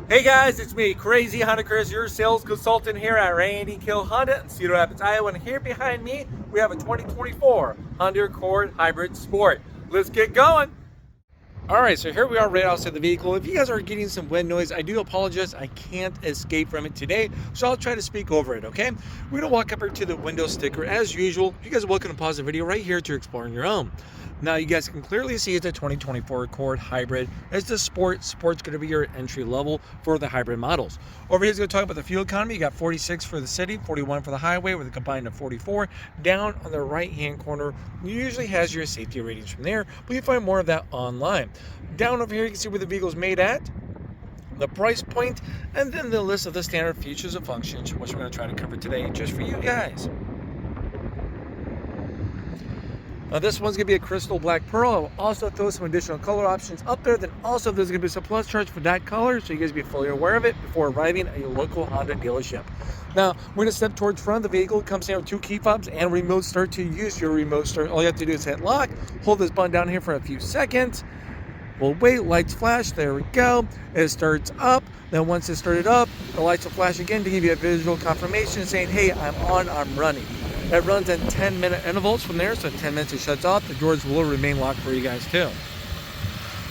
Hey guys, it's me, Crazy Honda Chris, your sales consultant here at Randy Kuehl Honda in Cedar Rapids, Iowa. And here behind me, we have a 2024 Honda Accord Hybrid Sport. Let's get going. All right, so here we are right outside the vehicle. If you guys are getting some wind noise, I do apologize. I can't escape from it today, so I'll try to speak over it, okay? We're gonna walk up here to the window sticker as usual. You guys are welcome to pause the video right here to explore on your own. Now you guys can clearly see it's a 2024 Accord Hybrid. It's the Sport. Sport's gonna be your entry level for the hybrid models. Over here is gonna talk about the fuel economy. You got 46 for the city, 41 for the highway with a combined of 44. Down on the right-hand corner, it usually has your safety ratings from there, but you find more of that online. Down over here, you can see where the vehicle is made at, the price point, and then the list of the standard features and functions, which we're gonna try to cover today just for you guys. Now this one's gonna be a crystal black pearl. I'll also throw some additional color options up there. Then also there's gonna be some plus charge for that color, so you guys be fully aware of it before arriving at your local Honda dealership. Now we're gonna step towards front of the vehicle. It comes in with 2 key fobs and remote start. To use your remote start, all you have to do is hit lock, hold this button down here for a few seconds. We'll wait, lights flash, there we go. It starts up. Then once it's started up, the lights will flash again to give you a visual confirmation saying, hey, I'm on, I'm running. It runs in 10-minute intervals from there, so in 10 minutes it shuts off. The doors will remain locked for you guys too.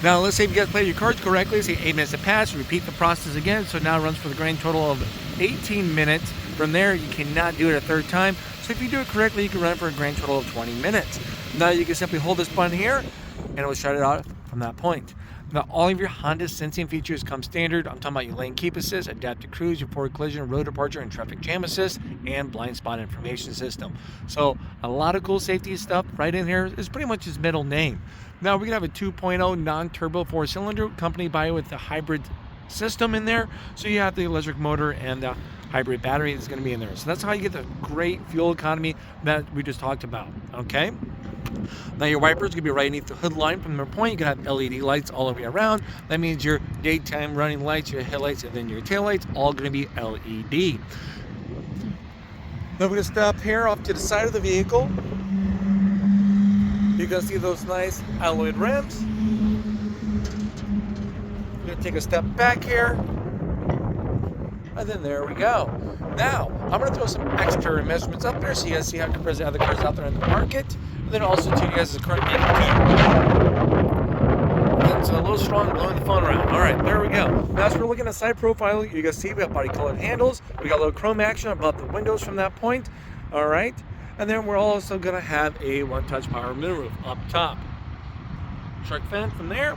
Now let's say if you guys played your cards correctly, say 8 minutes have passed, repeat the process again, so now it runs for the grand total of 18 minutes. From there, you cannot do it a third time. So if you do it correctly, you can run for a grand total of 20 minutes. Now you can simply hold this button here, and it will shut it off from that point. Now all of your Honda sensing features come standard. I'm talking about your lane keep assist, adaptive cruise, your forward collision, road departure, and traffic jam assist, and blind spot information system. So a lot of cool safety stuff right in here. Is pretty much his middle name. Now we're gonna have a 2.0 non-turbo 4-cylinder accompanied by with the hybrid system in there. So you have the electric motor and the hybrid battery is going to be in there. So that's how you get the great fuel economy that we just talked about. Okay. Now your wipers gonna be right underneath the hood line from their point. You can have LED lights all the way around. That means your daytime running lights, your headlights, and then your tail lights all gonna be LED. Now we're gonna stop here off to the side of the vehicle. You can see those nice alloyed rims. We're gonna take a step back here. And then there we go. Now, I'm going to throw some exterior measurements up there so you guys see how it compares to other cars out there in the market. And then also to you guys the current vehicle too. It's a little strong blowing the phone around. All right, there we go. Now as we're looking at side profile, you guys see we have body colored handles. We got a little chrome action above the windows from that point. All right. And then we're also going to have a one-touch power moonroof up top. Shark fin from there.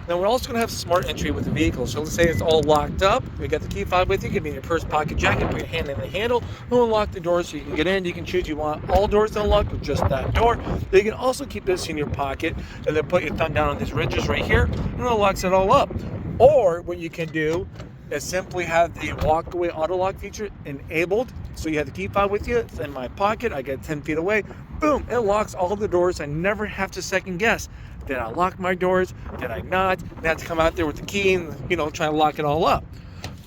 Then we're also going to have smart entry with the vehicle. So let's say it's all locked up. We got the key fob with you. Give me your purse, pocket, jacket, put your hand in the handle. We'll unlock the door so you can get in. You can choose you want all doors to unlock or just that door. You can also keep this in your pocket and then put your thumb down on these ridges right here and it unlocks it all up. Or what you can do is simply have the walk away auto lock feature enabled. So you have the key fob with you. It's in my pocket. I get 10 feet away. Boom, it locks all the doors. I never have to second guess. Did I lock my doors? Did I not? I have to come out there with the key and, try to lock it all up.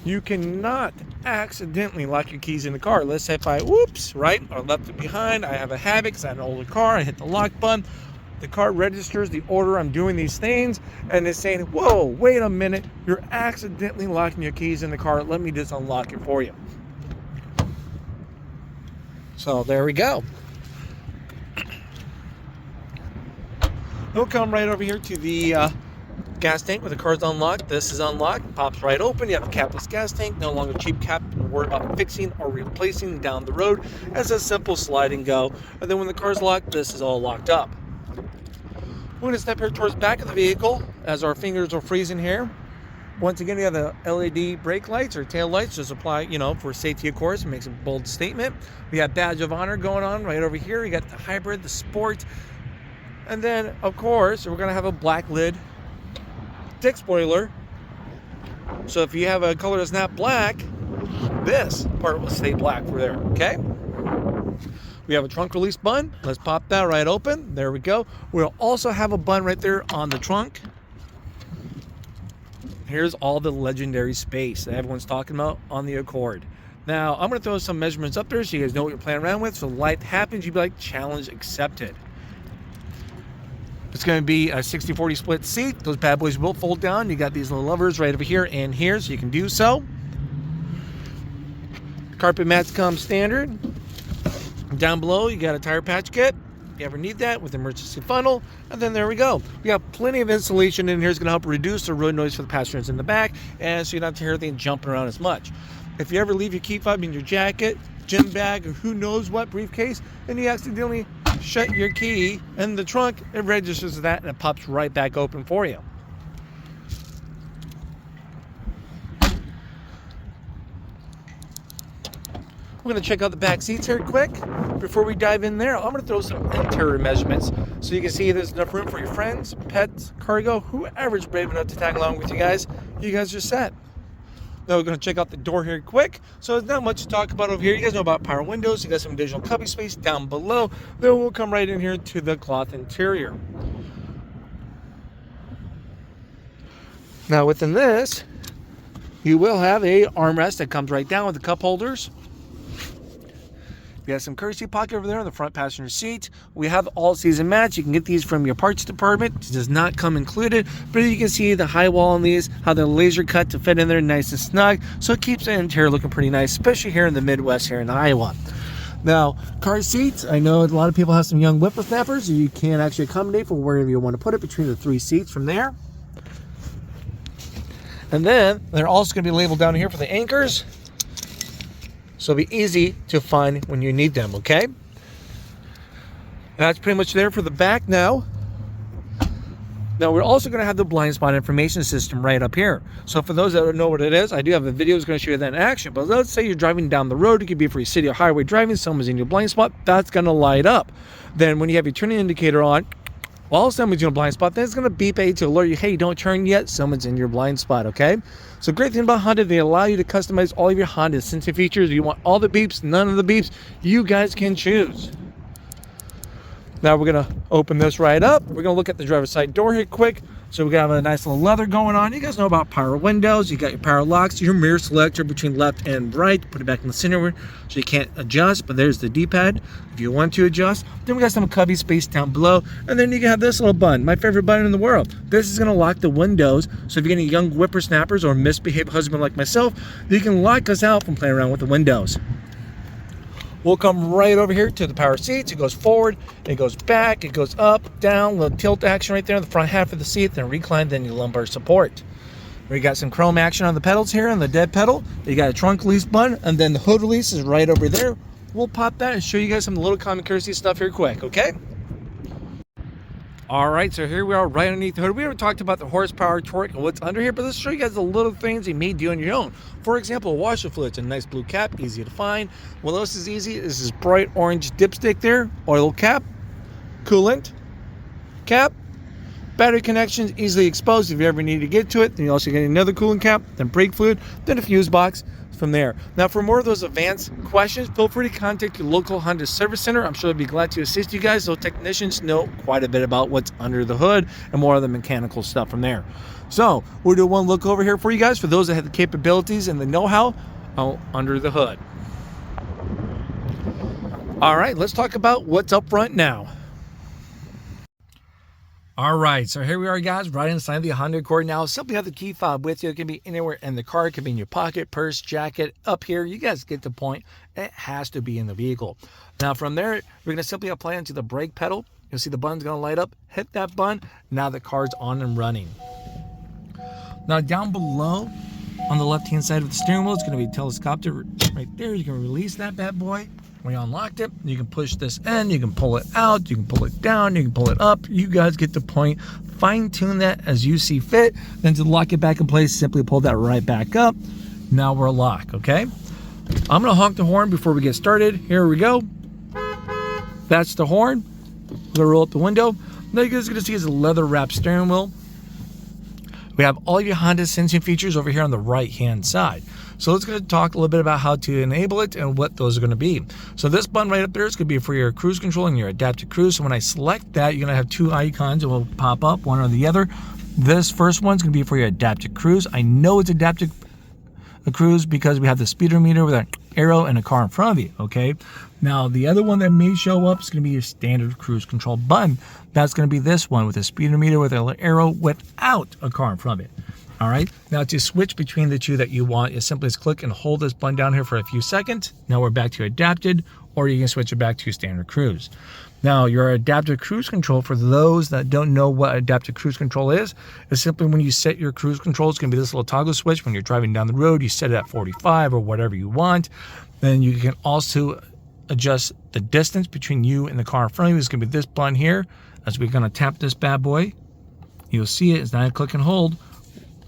You cannot accidentally lock your keys in the car. Let's say if I, right, or left it behind. I have a habit because I have an older car. I hit the lock button. The car registers the order I'm doing these things. And it's saying, whoa, wait a minute. You're accidentally locking your keys in the car. Let me just unlock it for you. So there we go. We'll come right over here to the gas tank where the car's unlocked. This is unlocked, pops right open. You have a capless gas tank, no longer cheap cap to worry about fixing or replacing down the road. It's a simple slide and go. And then when the car's locked, this is all locked up. We're going to step here towards the back of the vehicle as our fingers are freezing here. Once again, you have the LED brake lights or tail lights to supply, for safety, of course. It makes a bold statement. We have badge of honor going on right over here. You got the hybrid, the sport. And then, of course, we're going to have a black lid dick spoiler. So if you have a color that's not black, this part will stay black for there, okay? We have a trunk release button. Let's pop that right open. There we go. We'll also have a button right there on the trunk. Here's all the legendary space that everyone's talking about on the Accord. Now, I'm going to throw some measurements up there so you guys know what you're playing around with. So life happens, you'd be like, challenge accepted. It's going to be a 60-40 split seat. Those bad boys will fold down. You got these little levers right over here and here, so you can do so. Carpet mats come standard. Down below, you got a tire patch kit. If you ever need that, with emergency funnel. And then there we go. We got plenty of insulation in here. It's going to help reduce the road noise for the passengers in the back, and so you don't have to hear anything jumping around as much. If you ever leave your key fob in your jacket, gym bag, or who knows what briefcase, and you accidentally shut your key in the trunk, it registers that and it pops right back open for you. We're going to check out the back seats here quick. Before we dive in there, I'm going to throw some interior measurements so you can see there's enough room for your friends, pets, cargo, whoever's brave enough to tag along with you guys. You guys are set. Now we're going to check out the door here quick. So there's not much to talk about over here. You guys know about power windows. You got some additional cubby space down below. Then we'll come right in here to the cloth interior. Now within this, you will have a armrest that comes right down with the cup holders. We have some courtesy pocket over there on the front passenger seat. We have all-season mats. You can get these from your parts department. It does not come included, but you can see the high wall on these, how they're laser cut to fit in there nice and snug. So it keeps the interior looking pretty nice, especially here in the Midwest, here in Iowa. Now, car seats. I know a lot of people have some young whippersnappers. You can actually accommodate for wherever you want to put it between the 3 seats from there. And then they're also going to be labeled down here for the anchors. So it'll be easy to find when you need them, okay? That's pretty much there for the back now. Now we're also going to have the blind spot information system right up here. So for those that don't know what it is, I do have a video that's going to show you that in action. But let's say you're driving down the road. It could be for your city or highway driving. Someone's in your blind spot. That's going to light up. Then when you have your turning indicator on, while someone's in a blind spot, then it's going to beep at you to alert you, hey, don't turn yet, someone's in your blind spot, okay? So great thing about Honda, they allow you to customize all of your Honda sensing features. You want all the beeps, none of the beeps, you guys can choose. Now we're going to open this right up. We're going to look at the driver's side door here quick. So we got a nice little leather going on. You guys know about power windows. You got your power locks, your mirror selector between left and right. Put it back in the center so you can't adjust, but there's the D-pad if you want to adjust. Then we got some cubby space down below. And then you can have this little button, my favorite button in the world. This is going to lock the windows. So if you're getting young whippersnappers or misbehaved husband like myself, you can lock us out from playing around with the windows. We'll come right over here to the power seats. It goes forward, it goes back, it goes up, down, little tilt action right there on the front half of the seat, then recline, then your lumbar support. We got some chrome action on the pedals here, on the dead pedal. You got a trunk release button, and then the hood release is right over there. We'll pop that and show you guys some little common courtesy stuff here quick, okay? All right, so here we are right underneath the hood. We already talked about the horsepower, torque, and what's under here, but let's show you guys the little things you may do on your own. For example, washer fluid. It's a nice blue cap, easy to find. What else is easy? This is bright orange dipstick there, oil cap, coolant cap, battery connections, easily exposed if you ever need to get to it. Then you also get another coolant cap, then brake fluid, then a fuse box from there. Now, for more of those advanced questions, feel free to contact your local Honda service center. I'm sure they'll be glad to assist you guys. Those technicians know quite a bit about what's under the hood and more of the mechanical stuff from there. So we'll do one look over here for you guys for those that have the capabilities and the know-how under the hood. All right, let's talk about what's up front now. All right, so here we are, guys, right inside the Honda Accord. Now, simply have the key fob with you. It can be anywhere in the car. It can be in your pocket, purse, jacket, up here. You guys get the point. It has to be in the vehicle. Now, from there, we're going to simply apply onto the brake pedal. You'll see the button's going to light up. Hit that button. Now the car's on and running. Now, down below on the left-hand side of the steering wheel, it's going to be telescoped right there. You can release that bad boy. When you unlocked it, you can push this in, you can pull it out, you can pull it down, you can pull it up. You guys get the point. Fine-tune that as you see fit. Then to lock it back in place, simply pull that right back up. Now we're locked, okay? I'm gonna honk the horn before we get started. Here we go. That's the horn. We're gonna roll up the window. Now you guys are gonna see is a leather-wrapped steering wheel. We have all your Honda sensing features over here on the right-hand side. So let's go talk a little bit about how to enable it and what those are going to be. So this button right up there is going to be for your cruise control and your adaptive cruise. So when I select that, you're going to have two icons that will pop up, one or the other. This first one's going to be for your adaptive cruise. I know it's adaptive cruise because we have the speedometer with our arrow and a car in front of you, okay? Now, the other one that may show up is going to be your standard cruise control button. That's going to be this one with a speedometer with an arrow without a car in front of it. All right, now to switch between the two that you want, you simply just click and hold this button down here for a few seconds. Now we're back to adapted, or you can switch it back to standard cruise. Now, your adaptive cruise control, for those that don't know what adaptive cruise control is simply when you set your cruise control, it's going to be this little toggle switch. When you're driving down the road, you set it at 45 or whatever you want. Then you can also adjust the distance between you and the car in front of you. It's going to be this button here. As we're going to tap this bad boy, you'll see it. It's now click and hold.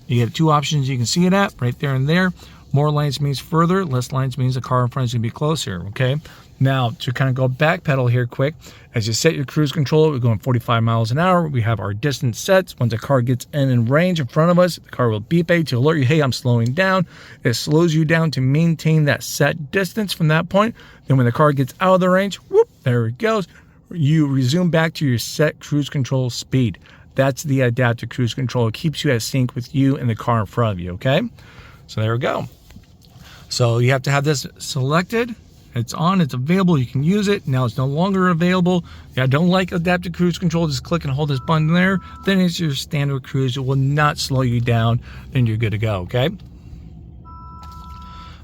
You get two options you can see it at, right there and there. More lines means further, less lines means the car in front is going to be closer, okay? Now, to kind of go back pedal here quick, as you set your cruise control, we're going 45 miles an hour. We have our distance sets. Once a car gets in range in front of us, the car will beep to alert you, hey, I'm slowing down. It slows you down to maintain that set distance from that point. Then when the car gets out of the range, whoop, there it goes. You resume back to your set cruise control speed. That's the adaptive cruise control. It keeps you at sync with you and the car in front of you, okay? So there we go. So you have to have this selected. It's on, it's available, you can use it. Now it's no longer available. Yeah, I don't like adaptive cruise control, just click and hold this button there. Then it's your standard cruise. It will not slow you down. Then you're good to go, okay?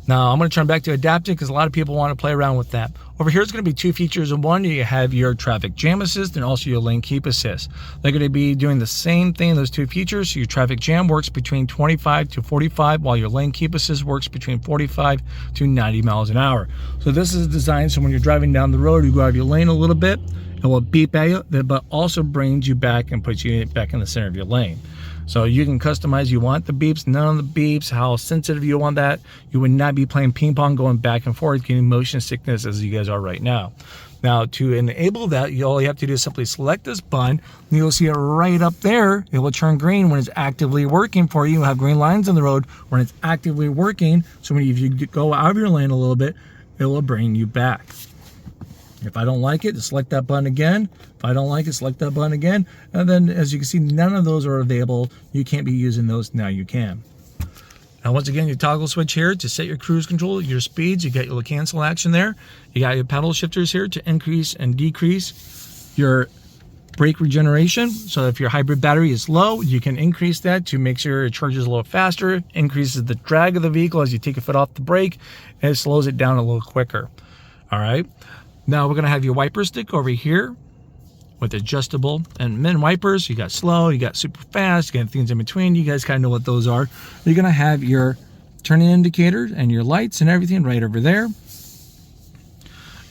Now I'm going to turn back to adaptive because a lot of people want to play around with that. Over here, it's going to be two features in one. You have your traffic jam assist and also your lane keep assist. They're going to be doing the same thing, those two features. So your traffic jam works between 25 to 45, while your lane keep assist works between 45 to 90 miles an hour. So this is designed so when you're driving down the road, you go out of your lane a little bit, it will beep at you, but also brings you back and puts you back in the center of your lane. So you can customize, you want the beeps, none of the beeps, how sensitive you want that. You would not be playing ping pong going back and forth, getting motion sickness as you guys are right now. Now to enable that, all you have to do is simply select this button. And you'll see it right up there. It will turn green when it's actively working for you. You'll have green lines on the road when it's actively working. So if you go out of your lane a little bit, it will bring you back. If I don't like it, just select that button again. If I don't like it, select that button again. And then as you can see, none of those are available. You can't be using those. Now you can. Now once again, your toggle switch here to set your cruise control, your speeds. You got your cancel action there. You got your pedal shifters here to increase and decrease your brake regeneration. So if your hybrid battery is low, you can increase that to make sure it charges a little faster, increases the drag of the vehicle as you take a foot off the brake, and it slows it down a little quicker. All right. Now we're going to have your wiper stick over here with adjustable and min wipers. You got slow, you got super fast, you got things in between. You guys kind of know what those are. You're going to have your turning indicators and your lights and everything right over there.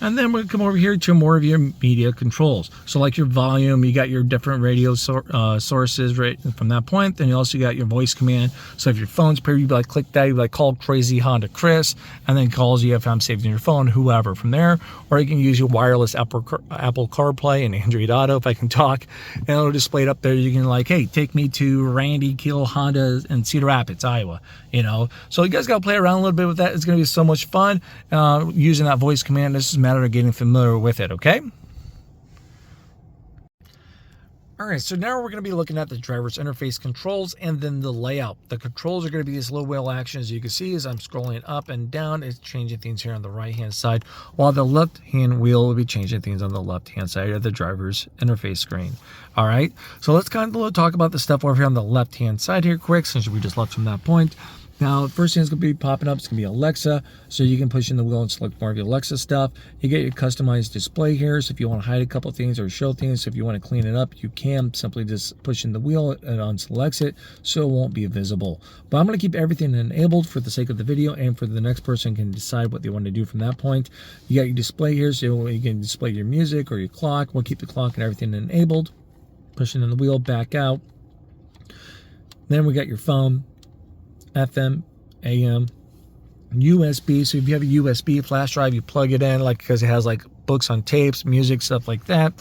And then we'll come over here to more of your media controls. So like your volume, you got your different radio sources right from that point. Then you also got your voice command. So if your phone's paired, you'd be like, click that, you'd be like, call Crazy Honda Chris, and then calls you if I'm saved in your phone, whoever from there. Or you can use your wireless Apple CarPlay and Android Auto, if I can talk, and it'll display it up there. You can like, hey, take me to Randy Kuehl Honda in Cedar Rapids, Iowa, you know. So you guys got to play around a little bit with that. It's going to be so much fun using that voice command. This is a matter of getting familiar with it, okay? All right, so now we're going to be looking at the driver's interface controls and then the layout. The controls are going to be these little wheel actions. As you can see, as I'm scrolling up and down, it's changing things here on the right-hand side, while the left-hand wheel will be changing things on the left-hand side of the driver's interface screen. All right, so let's kind of talk about the stuff over here on the left-hand side here quick, since we just left from that point. Now, first thing that's going to be popping up is going to be Alexa, so you can push in the wheel and select more of your Alexa stuff. You get your customized display here, so if you want to hide a couple things or show things, so if you want to clean it up, you can simply just push in the wheel and unselect it, so it won't be visible. But I'm going to keep everything enabled for the sake of the video, and for the next person can decide what they want to do from that point. You got your display here, so you can display your music or your clock. We'll keep the clock and everything enabled. Pushing in the wheel, back out. Then we got your phone, FM, AM, USB. So if you have a USB flash drive, you plug it in, like, because it has like books on tapes, music, stuff like that,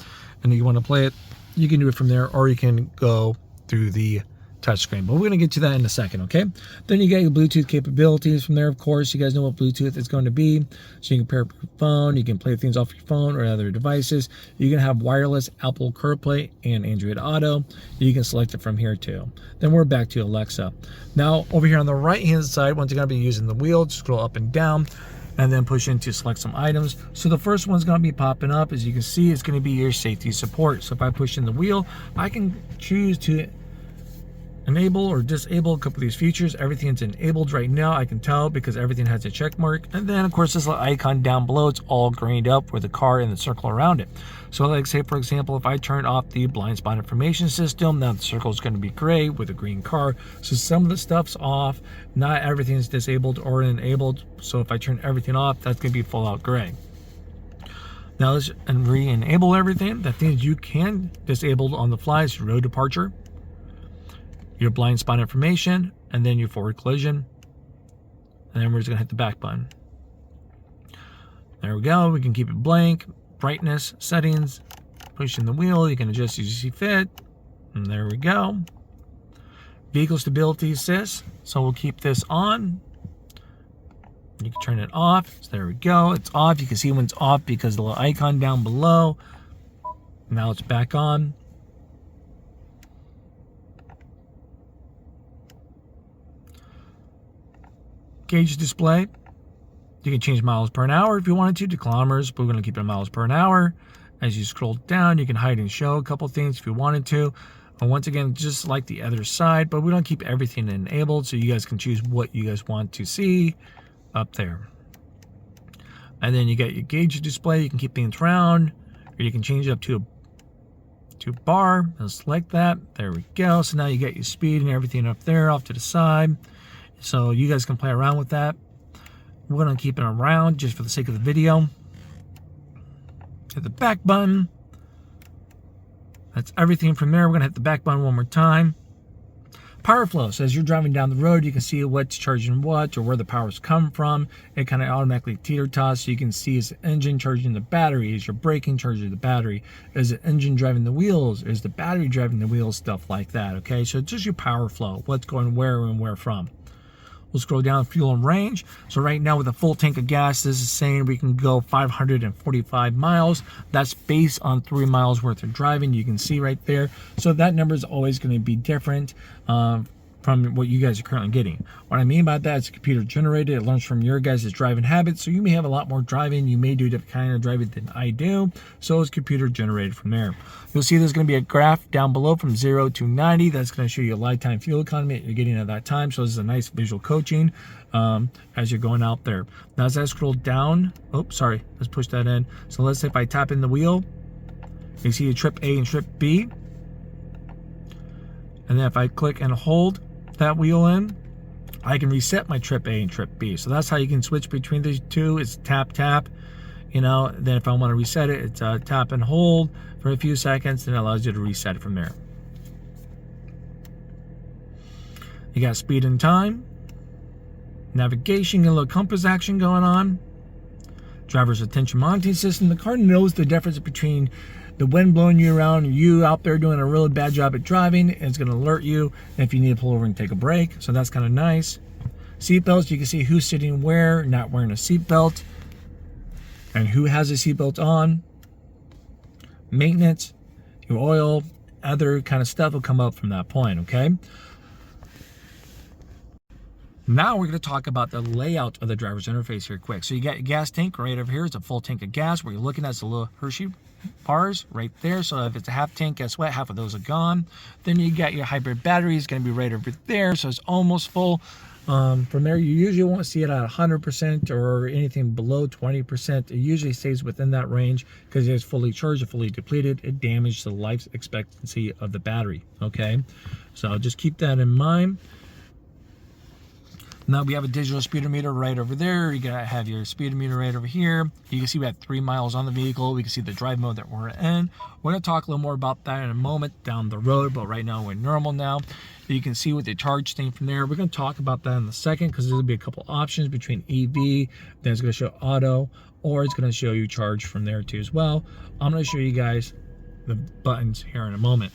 and you want to play it, you can do it from there, or you can go through the touchscreen. But we're going to get to that in a second, okay? Then you get your Bluetooth capabilities from there, of course. You guys know what Bluetooth is going to be. So you can pair up your phone, you can play things off your phone or other devices. You can have wireless Apple CarPlay and Android Auto. You can select it from here too. Then we're back to Alexa. Now over here on the right hand side, once you're going to be using the wheel, just scroll up and down. and then push in to select some items. So the first one's going to be popping up, as you can see, it's going to be your safety support. So if I push in the wheel, I can choose to enable or disable a couple of these features. Everything's enabled right now, I can tell, because everything has a check mark. And then of course this little icon down below, it's all grayed up with the car and the circle around it. So like say for example, if I turn off the blind spot information system, now the circle is going to be gray with a green car. So some of the stuff's off, not everything is disabled or enabled. So if I turn everything off, that's going to be full out gray. Now let's re-enable everything. The things you can disable on the fly is road departure, your blind spot information, and then your forward collision. And then we're just gonna hit the back button. There we go. We can keep it blank. Brightness, settings, pushing the wheel. You can adjust as you see fit. And there we go. Vehicle stability assist. So we'll keep this on. You can turn it off. So there we go. It's off. You can see when it's off because the little icon down below. Now it's back on. Gauge display. You can change miles per hour if you wanted to kilometers, but we're going to keep it miles per hour. As you scroll down, you can hide and show a couple things if you wanted to. And once again, just like the other side, but we don't keep everything enabled, so you guys can choose what you guys want to see up there. And then you get your gauge display. You can keep things round, or you can change it up to a bar. I'll select that. There we go. So now you get your speed and everything up there off to the side. So you guys can play around with that. We're going to keep it around just for the sake of the video. Hit the back button. That's everything from there. We're going to hit the back button one more time. Power flow. So as you're driving down the road, you can see what's charging what or where the power's come from. It kind of automatically teeter-toss, so you can see is the engine charging the battery, is your braking charging the battery, is the engine driving the wheels, is the battery driving the wheels, stuff like that. Okay, so it's just your power flow, what's going where and where from. We'll scroll down fuel and range. So right now with a full tank of gas, this is saying we can go 545 miles. That's based on 3 miles worth of driving. You can see right there. So that number is always going to be different from what you guys are currently getting. What I mean by that, it's computer generated. It learns from your guys' driving habits. So you may have a lot more driving. You may do different kind of driving than I do. So it's computer generated from there. You'll see there's going to be a graph down below from 0 to 90. That's going to show you a lifetime fuel economy that you're getting at that time. So this is a nice visual coaching as you're going out there. Now as I scroll down, sorry, let's push that in. So let's say if I tap in the wheel, you see a trip A and trip B. And then if I click and hold that wheel in, I can reset my trip A and trip B. So that's how you can switch between the two. It's tap, tap. You know, then if I want to reset it, it's tap and hold for a few seconds, and it allows you to reset it from there. You got speed and time, navigation, a little compass action going on, driver's attention monitoring system. The car knows the difference between the wind blowing you around and you out there doing a really bad job at driving, and it's going to alert you if you need to pull over and take a break. So that's kind of nice. Seatbelts, you can see who's sitting where, not wearing a seatbelt, and who has a seatbelt on. Maintenance, your oil, other kind of stuff will come up from that point, okay? Now we're going to talk about the layout of the driver's interface here quick. So you got your gas tank right over here. It's a full tank of gas. What you're looking at is a little Hershey bars right there. So if it's a half tank, guess what? Half of those are gone. Then you got your hybrid battery. It's going to be right over there. So it's almost full. From there, you usually won't see it at 100% or anything below 20%. It usually stays within that range because it's fully charged or fully depleted. It damages the life expectancy of the battery, okay? So just keep that in mind. Now we have a digital speedometer right over there. You gotta have your speedometer right over here. You can see we have 3 miles on the vehicle. We can see the drive mode that we're in. We're gonna talk a little more about that in a moment down the road, but right now we're normal now. You can see with the charge thing from there. We're gonna talk about that in a second because there'll be a couple options between EV, then it's gonna show auto, or it's gonna show you charge from there too as well. I'm gonna show you guys the buttons here in a moment.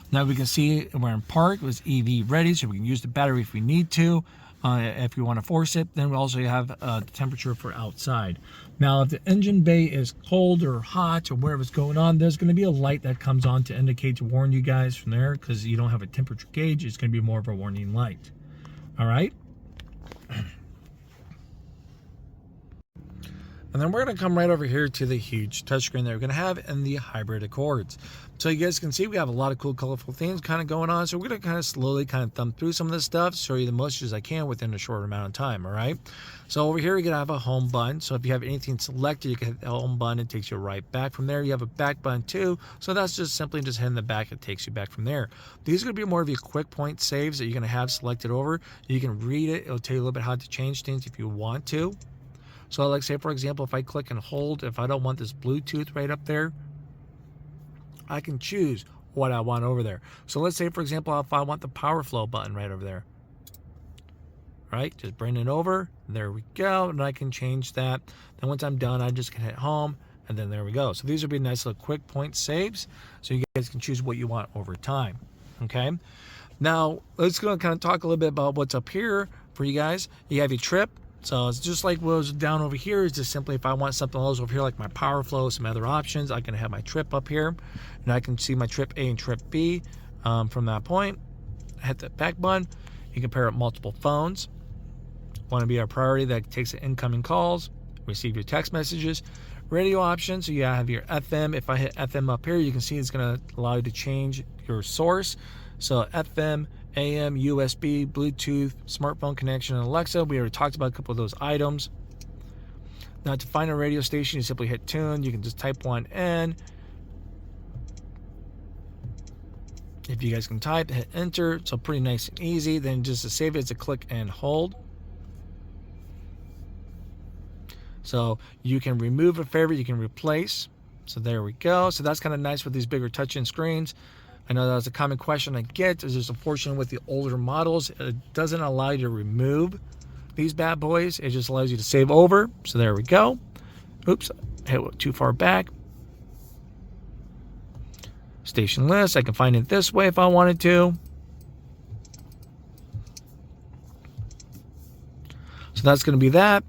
Now we can see we're in park. It was EV ready, so we can use the battery if we need to. If we want to force it, then we also have the temperature for outside. Now, if the engine bay is cold or hot or whatever's going on, there's going to be a light that comes on to indicate, to warn you guys from there, because you don't have a temperature gauge. It's going to be more of a warning light. All right. And then we're going to come right over here to the huge touchscreen that we're going to have in the hybrid Accords. So you guys can see we have a lot of cool, colorful things kind of going on. So we're going to kind of slowly kind of thumb through some of this stuff, show you the most as I can within a short amount of time, all right? So over here, we're going to have a home button. So if you have anything selected, you can hit the home button. It takes you right back from there. You have a back button too. So that's just simply just hitting the back. It takes you back from there. These are going to be more of your quick point saves that you're going to have selected over. You can read it. It'll tell you a little bit how to change things if you want to. So like say, for example, if I click and hold, if I don't want this Bluetooth right up there, I can choose what I want over there. So let's say, for example, if I want the power flow button right over there, right? Just bring it over. There we go. And I can change that. Then once I'm done, I just can hit home, and then there we go. So these will be nice little quick point saves. So you guys can choose what you want over time. Okay. Now let's go kind of talk a little bit about what's up here for you guys. You have your trip. So it's just like what was down over here. Is just simply if I want something else over here, like my power flow, some other options, I can have my trip up here, and I can see my trip A and trip B from that point. Hit the back button. You can pair up multiple phones. Want to be our priority that takes the incoming calls, receive your text messages, radio options. So you have your FM. If I hit FM up here, you can see it's going to allow you to change your source. So FM, AM, USB, Bluetooth, smartphone connection, and Alexa. We already talked about a couple of those items. Now to find a radio station, you simply hit tune. You can just type one in. If you guys can type, hit enter. So pretty nice and easy. Then just to save it, it's a click and hold. So you can remove a favorite, you can replace. So there we go. So that's kind of nice with these bigger touch-in screens. I know that's a common question I get. Is just unfortunately with the older models, it doesn't allow you to remove these bad boys. It just allows you to save over. So there we go. Oops, I hit too far back. Station list, I can find it this way if I wanted to. So that's going to be that.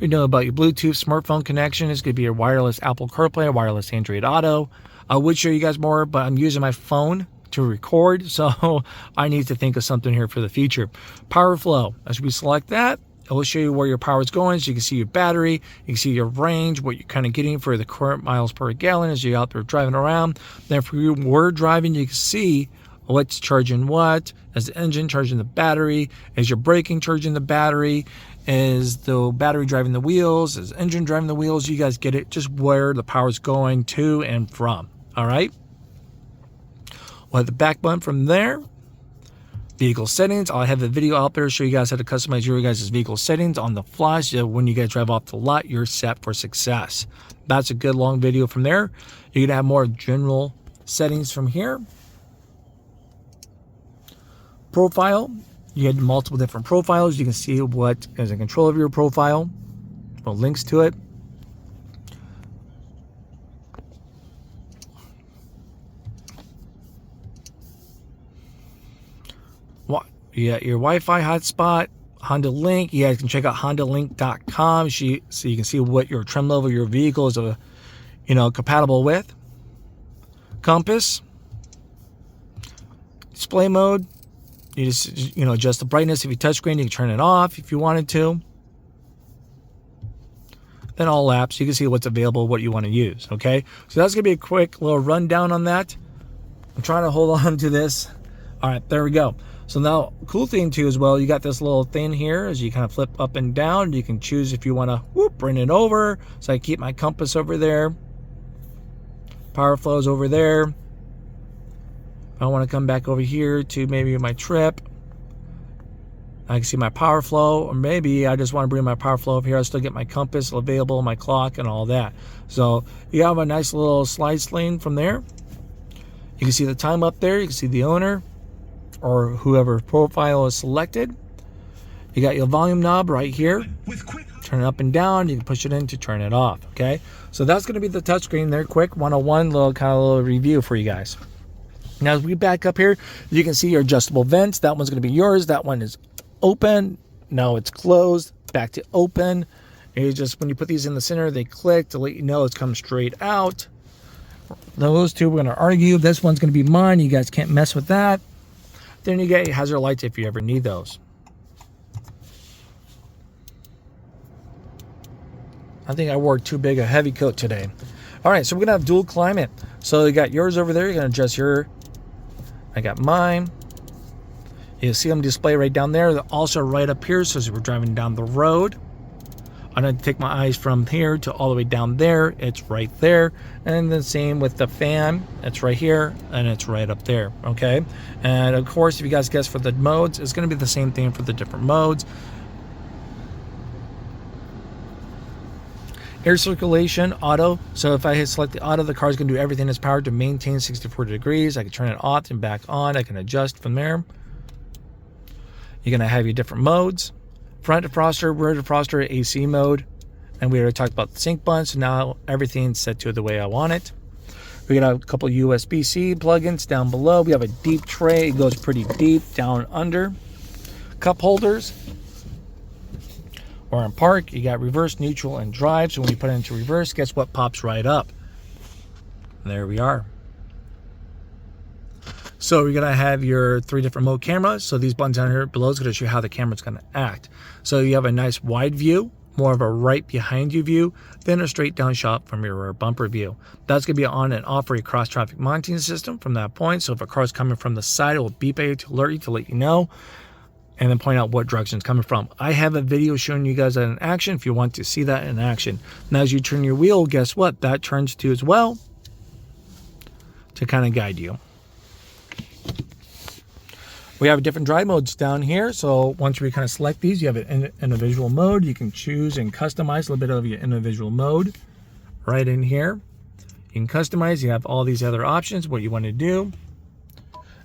You know about your Bluetooth smartphone connection. It's going to be your wireless Apple CarPlay, wireless Android Auto. I would show you guys more, but I'm using my phone to record, so I need to think of something here for the future. Power flow. As we select that, it will show you where your power is going, so you can see your battery, you can see your range, what you're kind of getting for the current miles per gallon as you're out there driving around. Then if you were driving, you can see what's charging what. Is the engine charging the battery? Is your braking charging the battery? Is the battery driving the wheels? Is the engine driving the wheels? You guys get it, just where the power is going to and from. All right. We'll have the back button from there. Vehicle settings. I'll have the video out there to show you guys how to customize your guys' vehicle settings on the fly. So when you guys drive off the lot, you're set for success. That's a good long video from there. You're going to have more general settings from here. Profile. You had multiple different profiles. You can see what is in control of your profile. Well, links to it. You got your Wi-Fi hotspot, Honda Link. You guys can check out HondaLink.com so you can see what your trim level your vehicle is, compatible with. Compass, display mode. You just adjust the brightness of your touchscreen. You can turn it off if you wanted to. Then all apps, you can see what's available, what you want to use. Okay, so that's gonna be a quick little rundown on that. I'm trying to hold on to this. All right, there we go. So now, cool thing too as well, you got this little thing here as you kind of flip up and down. You can choose if you want to bring it over. So I keep my compass over there. Power flows over there. If I want to come back over here to maybe my trip, I can see my power flow, or maybe I just want to bring my power flow over here. I still get my compass available, my clock, and all that. So you have a nice little slide lane from there. You can see the time up there. You can see the owner or whoever profile is selected. You got your volume knob right here. Turn it up and down. You can push it in to turn it off. Okay, so that's going to be the touchscreen there. Quick 101 little review for you guys. Now as we back up here, you can see your adjustable vents. That one's going to be yours. That one is open. Now it's closed. Back to open. And you just, when you put these in the center, they click to let you know it's come straight out. Those two we're going to argue. This one's going to be mine. You guys can't mess with that. Then you get your hazard lights if you ever need those. I think I wore too big a heavy coat today. All right, so we're gonna have dual climate. So you got yours over there. You're gonna adjust your. I got mine. You see them display right down there. They're also right up here. So as we're driving down the road, I'm gonna take my eyes from here to all the way down there. It's right there. And the same with the fan. It's right here and it's right up there. Okay. And of course, if you guys guess for the modes, it's gonna be the same thing for the different modes. Air circulation, auto. So if I hit select the auto, the car is going to do everything in its power to maintain 64 degrees. I can turn it off and back on. I can adjust from there. You're going to have your different modes. Front defroster, rear defroster, AC mode. And we already talked about the sync button. So now everything's set to the way I want it. We got a couple USB-C plugins down below. We have a deep tray. It goes pretty deep down under. Cup holders. Or in park, you got reverse, neutral, and drive. So when you put it into reverse, guess what pops right up? There we are. So we're gonna have your 3 different mode cameras. So these buttons down here below is gonna show you how the camera's gonna act. So you have a nice wide view, more of a right behind you view, then a straight down shot from your rear bumper view. That's gonna be on and off for your cross traffic monitoring system from that point. So if a car's coming from the side, it will beep at you to alert you to let you know, and then point out what direction it's coming from. I have a video showing you guys that in action if you want to see that in action. Now as you turn your wheel, guess what? That turns to as well to kind of guide you. We have different drive modes down here. So once we kind of select these, you have an individual mode. You can choose and customize a little bit of your individual mode right in here. You can customize, you have all these other options, what you want to do.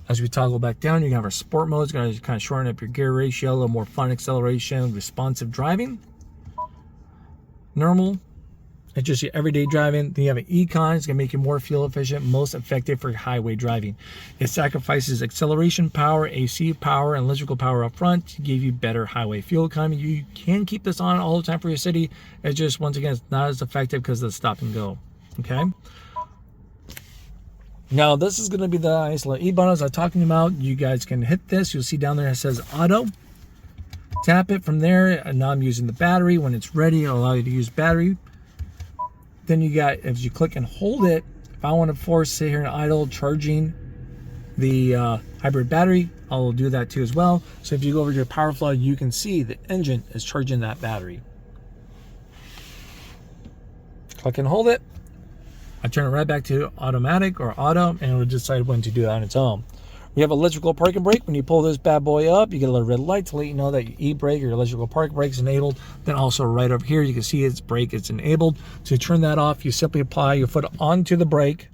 As we toggle back down, you can have our sport mode. It's going to kind of shorten up your gear ratio, a little more fun acceleration, responsive driving. Normal, it's just your everyday driving. Then you have an econ. It's going to make you more fuel efficient, most effective for highway driving. It sacrifices acceleration power, AC power, and electrical power up front to give you better highway fuel economy. You can keep this on all the time for your city. It's just, once again, it's not as effective because of the stop and go. Okay. Now this is going to be the nice little E-button I was talking about. You guys can hit this. You'll see down there it says auto. Tap it from there, and now I'm using the battery. When it's ready, it'll allow you to use battery. Then you got, if you click and hold it, if I want to force sit here and idle charging the hybrid battery, I'll do that too as well. So if you go over to your power flow, you can see the engine is charging that battery. Click and hold it. I turn it right back to automatic or auto, and it will decide when to do it on its own. We have electrical parking brake. When you pull this bad boy up, you get a little red light to let you know that your e-brake or your electrical park brake is enabled. Then also right over here, you can see its brake is enabled. To turn that off, you simply apply your foot onto the brake,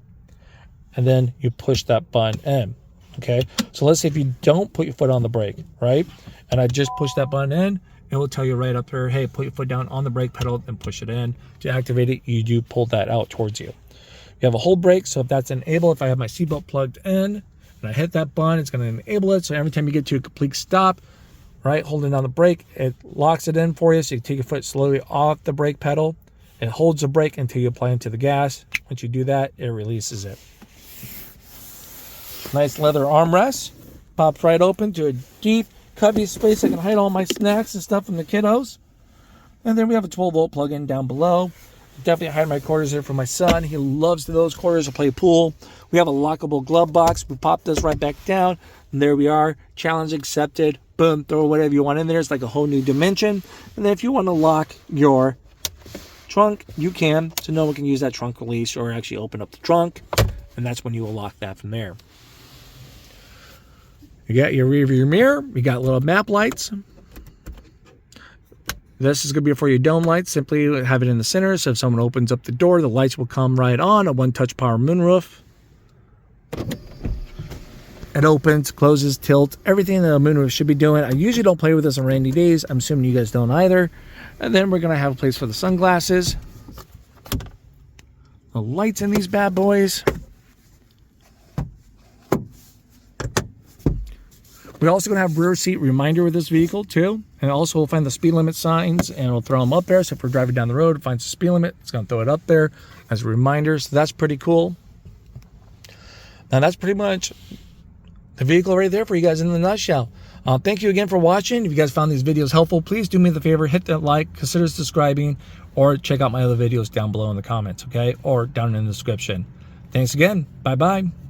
and then you push that button in. Okay, so let's say if you don't put your foot on the brake, right? And I just push that button in, it will tell you right up here, hey, put your foot down on the brake pedal and push it in. To activate it, you do pull that out towards you. You have a hold brake, so if that's enabled, if I have my seatbelt plugged in and I hit that button, it's going to enable it. So every time you get to a complete stop, right, holding down the brake, it locks it in for you. So you take your foot slowly off the brake pedal. It holds the brake until you apply it to the gas. Once you do that, it releases it. Nice leather armrest. Pops right open to a deep cubby space. I can hide all my snacks and stuff from the kiddos. And then we have a 12-volt plug-in down below. Definitely hide my quarters there for my son. He loves those quarters to play pool. We have a lockable glove box. We pop this right back down, and there we are. Challenge accepted. Boom, throw whatever you want in there. It's like a whole new dimension. And then if you want to lock your trunk, you can. So no one can use that trunk release or actually open up the trunk. And that's when you will lock that from there. You got your rear view mirror. You got little map lights. This is going to be for your dome lights. Simply have it in the center, so if someone opens up the door, the lights will come right on. A one-touch power moonroof. It opens, closes, tilts, everything that a moonroof should be doing. I usually don't play with this on rainy days. I'm assuming you guys don't either. And then we're going to have a place for the sunglasses. The lights in these bad boys. We're also going to have rear seat reminder with this vehicle too. And also we'll find the speed limit signs and we'll throw them up there. So if we're driving down the road, it finds the speed limit, it's going to throw it up there as a reminder. So that's pretty cool. Now that's pretty much the vehicle right there for you guys in the nutshell. Thank you again for watching. If you guys found these videos helpful, please do me the favor, hit that like, consider subscribing. or check out my other videos down below in the comments, okay? Or down in the description. Thanks again. Bye-bye.